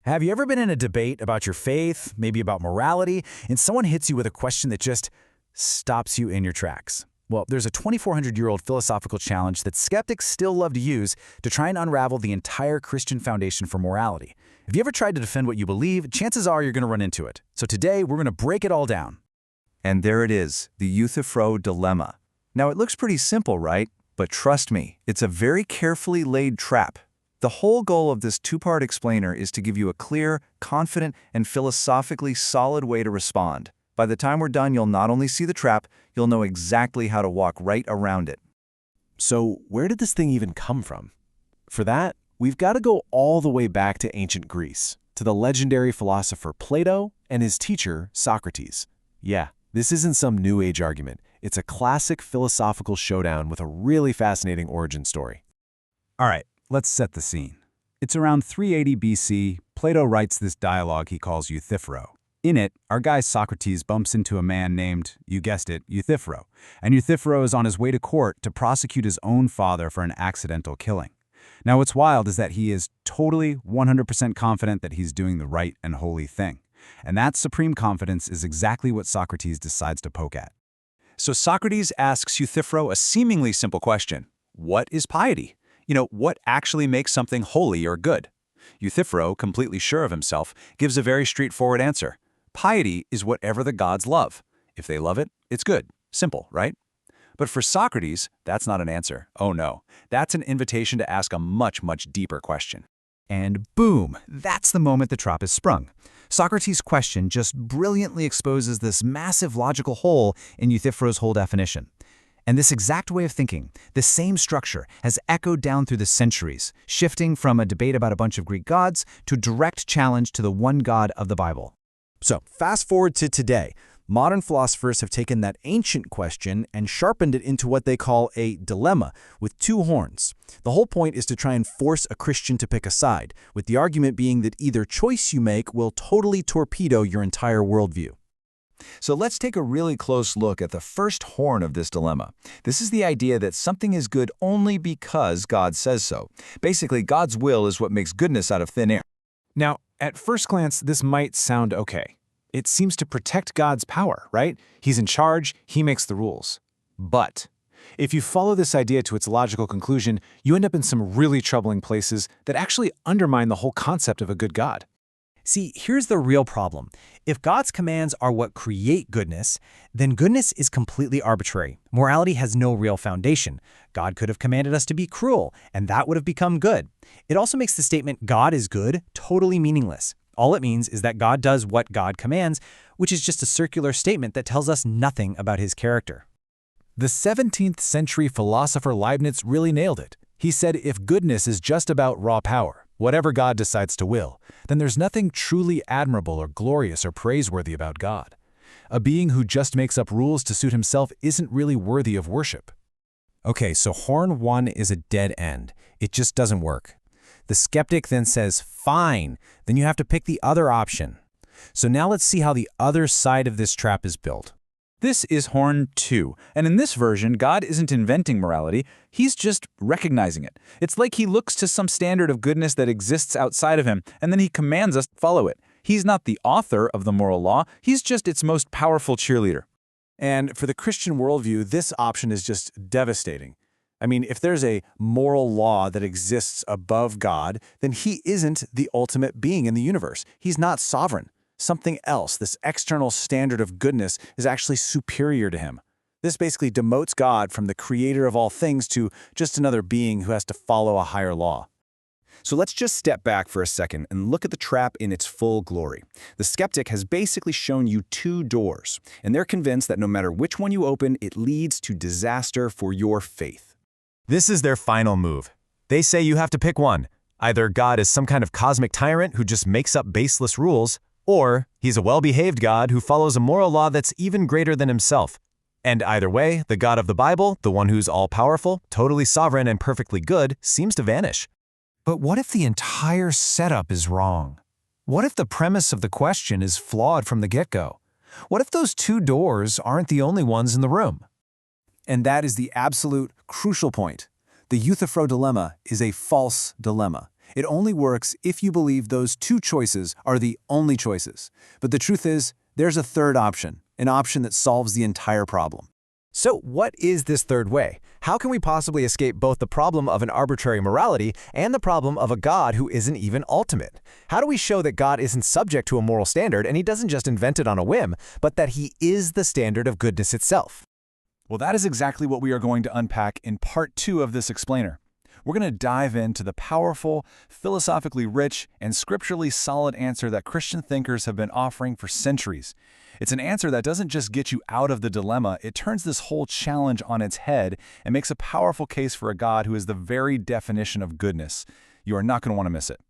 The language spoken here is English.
Have you ever been in a debate about your faith, maybe about morality, and someone hits you with a question that just stops you in your tracks? Well, there's a 2,400-year-old philosophical challenge that skeptics still love to use to try and unravel the entire Christian foundation for morality. If you ever tried to defend what you believe, chances are you're going to run into it. So today, we're going to break it all down. And there it is, the Euthyphro dilemma. Now, it looks pretty simple, right? But trust me, it's a very carefully laid trap. The whole goal of this two-part explainer is to give you a clear, confident, and philosophically solid way to respond. By the time we're done, you'll not only see the trap, you'll know exactly how to walk right around it. So where did this thing even come from? For that, we've got to go all the way back to ancient Greece, to the legendary philosopher Plato and his teacher, Socrates. Yeah, this isn't some New Age argument. It's a classic philosophical showdown with a really fascinating origin story. All right, let's set the scene. It's around 380 BC. Plato writes this dialogue he calls Euthyphro. In it, our guy Socrates bumps into a man named, you guessed it, Euthyphro. And Euthyphro is on his way to court to prosecute his own father for an accidental killing. Now, what's wild is that he is totally 100% confident that he's doing the right and holy thing. And that supreme confidence is exactly what Socrates decides to poke at. So Socrates asks Euthyphro a seemingly simple question. What is piety? What actually makes something holy or good? Euthyphro, completely sure of himself, gives a very straightforward answer. Piety is whatever the gods love. If they love it, it's good. Simple, right? But for Socrates, that's not an answer. Oh no, that's an invitation to ask a much, much deeper question. And boom, that's the moment the trap is sprung. Socrates' question just brilliantly exposes this massive logical hole in Euthyphro's whole definition. And this exact way of thinking, this same structure, has echoed down through the centuries, shifting from a debate about a bunch of Greek gods to a direct challenge to the one God of the Bible. So, fast forward to today. Modern philosophers have taken that ancient question and sharpened it into what they call a dilemma with two horns. The whole point is to try and force a Christian to pick a side, with the argument being that either choice you make will totally torpedo your entire worldview. So let's take a really close look at the first horn of this dilemma. This is the idea that something is good only because God says so. Basically, God's will is what makes goodness out of thin air. Now, at first glance, this might sound okay. It seems to protect God's power, right? He's in charge, he makes the rules. But if you follow this idea to its logical conclusion, you end up in some really troubling places that actually undermine the whole concept of a good God. See, here's the real problem. If God's commands are what create goodness, then goodness is completely arbitrary. Morality has no real foundation. God could have commanded us to be cruel, and that would have become good. It also makes the statement God is good totally meaningless. All it means is that God does what God commands, which is just a circular statement that tells us nothing about his character. The 17th century philosopher Leibniz really nailed it. He said if goodness is just about raw power, whatever God decides to will, then there's nothing truly admirable or glorious or praiseworthy about God. A being who just makes up rules to suit himself isn't really worthy of worship. Okay, so horn one is a dead end. It just doesn't work. The skeptic then says, fine, then you have to pick the other option. So now let's see how the other side of this trap is built. This is horn 2, and in this version, God isn't inventing morality, he's just recognizing it. It's like he looks to some standard of goodness that exists outside of him, and then he commands us to follow it. He's not the author of the moral law, he's just its most powerful cheerleader. And for the Christian worldview, this option is just devastating. I mean, if there's a moral law that exists above God, then he isn't the ultimate being in the universe. He's not sovereign. Something else, this external standard of goodness, is actually superior to him. This basically demotes God from the creator of all things to just another being who has to follow a higher law. So let's just step back for a second and look at the trap in its full glory. The skeptic has basically shown you two doors, and they're convinced that no matter which one you open, it leads to disaster for your faith. This is their final move. They say you have to pick one. Either God is some kind of cosmic tyrant who just makes up baseless rules, or he's a well-behaved God who follows a moral law that's even greater than himself. And either way, the God of the Bible, the one who's all-powerful, totally sovereign, and perfectly good, seems to vanish. But what if the entire setup is wrong? What if the premise of the question is flawed from the get-go? What if those two doors aren't the only ones in the room? And that is the absolute crucial point. The Euthyphro dilemma is a false dilemma. It only works if you believe those two choices are the only choices. But the truth is, there's a third option, an option that solves the entire problem. So what is this third way? How can we possibly escape both the problem of an arbitrary morality and the problem of a God who isn't even ultimate? How do we show that God isn't subject to a moral standard and he doesn't just invent it on a whim, but that he is the standard of goodness itself? Well, that is exactly what we are going to unpack in part 2 of this explainer. We're going to dive into the powerful, philosophically rich, and scripturally solid answer that Christian thinkers have been offering for centuries. It's an answer that doesn't just get you out of the dilemma, it turns this whole challenge on its head and makes a powerful case for a God who is the very definition of goodness. You are not going to want to miss it.